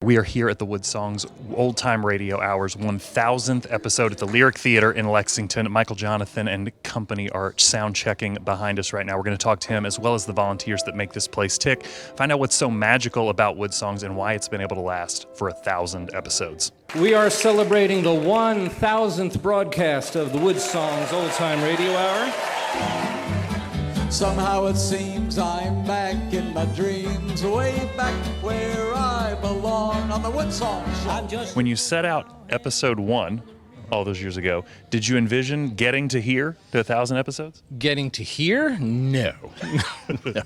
We are here at the Woodsongs Old Time Radio Hours 1000th episode at the Lyric Theater in Lexington. Michael Jonathan and company are sound checking behind us right now. We're going to talk to him as well as the volunteers that make this place tick, find out what's so magical about Woodsongs and why it's been able to last for 1,000 episodes. We are celebrating the 1000th broadcast of the Woodsongs Old Time Radio Hour. Somehow it seems I'm back in my dreams, way back where I belong on the Woodsongs Show. When you set out episode 1 all those years ago, did you envision getting to here to 1,000 episodes? Getting to here? No. No.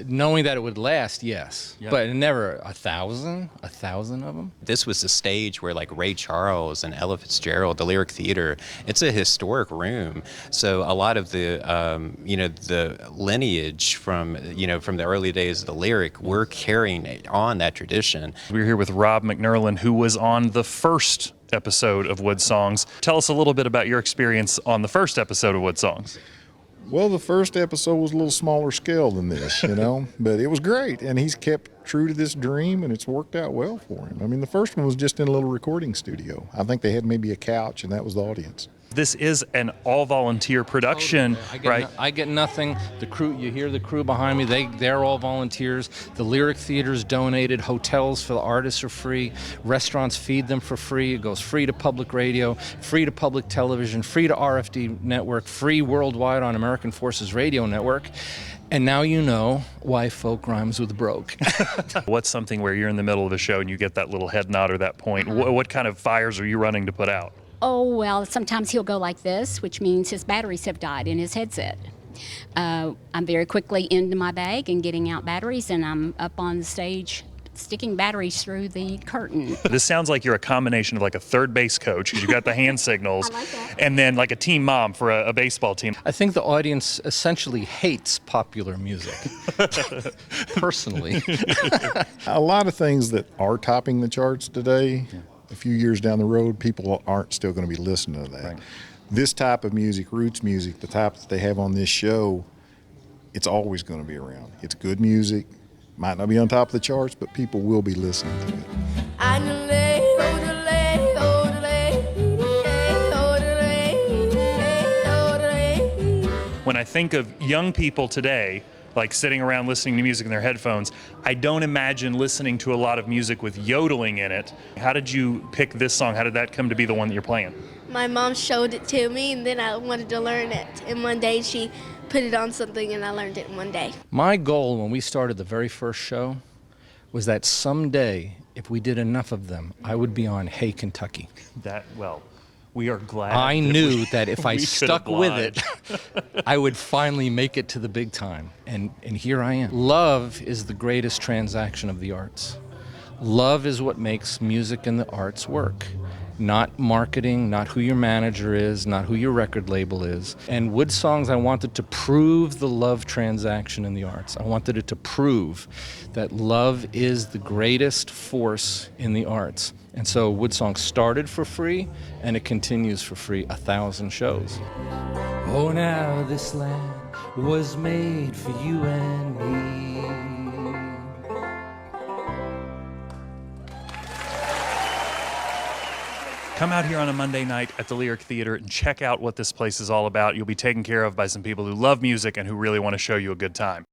Knowing that it would last, yes. Yep. But never 1,000 of them. This was the stage where like Ray Charles and Ella Fitzgerald, the Lyric Theater, it's a historic room. So a lot of the, the lineage from the early days of the Lyric, we're carrying on that tradition. We're here with Rob McNerlin, who was on the first episode of Woodsongs. Tell us a little bit about your experience on the first episode of Woodsongs. Well, the first episode was a little smaller scale than this, but it was great, and he's kept true to this dream, and it's worked out well for him. I mean, the first one was just in a little recording studio. I think they had maybe a couch, and that was the audience. This is an all-volunteer production, right? I get nothing. The crew, you hear the crew behind me, they're all volunteers. The Lyric Theater's donated. Hotels for the artists are free. Restaurants feed them for free. It goes free to public radio, free to public television, free to RFD Network, free worldwide on American Forces Radio Network. And now you know why folk rhymes with broke. What's something where you're in the middle of a show and you get that little head nod or that point? What kind of fires are you running to put out? Oh, well, sometimes he'll go like this, which means his batteries have died in his headset. I'm very quickly into my bag and getting out batteries, and I'm up on the stage sticking batteries through the curtain. This sounds like you're a combination of like a third base coach, because you've got the hand signals, I like that. and then like a team mom for a baseball team. I think the audience essentially hates popular music, personally. A lot of things that are topping the charts today, a few years down the road, people aren't still going to be listening to that. Right. This type of music, roots music, the type that they have on this show, it's always going to be around. It's good music. Might not be on top of the charts, but people will be listening to it. When I think of young people today, like sitting around listening to music in their headphones, I don't imagine listening to a lot of music with yodeling in it. How did you pick this song? How did that come to be the one that you're playing? My mom showed it to me, and then I wanted to learn it. And one day she put it on something, and I learned it in one day. My goal when we started the very first show was that someday, if we did enough of them, I would be on Hey Kentucky. We are glad. I knew that if I we could stuck with it, I would finally make it to the big time. And here I am. Love is the greatest transaction of the arts. Love is what makes music and the arts work. Not marketing, not who your manager is, not who your record label is. And Woodsongs, I wanted to prove the love transaction in the arts. I wanted it to prove that love is the greatest force in the arts. And so Woodsongs started for free, and it continues for free, 1,000 shows. Oh, now this land was made for you and me. Come out here on a Monday night at the Lyric Theater and check out what this place is all about. You'll be taken care of by some people who love music and who really want to show you a good time.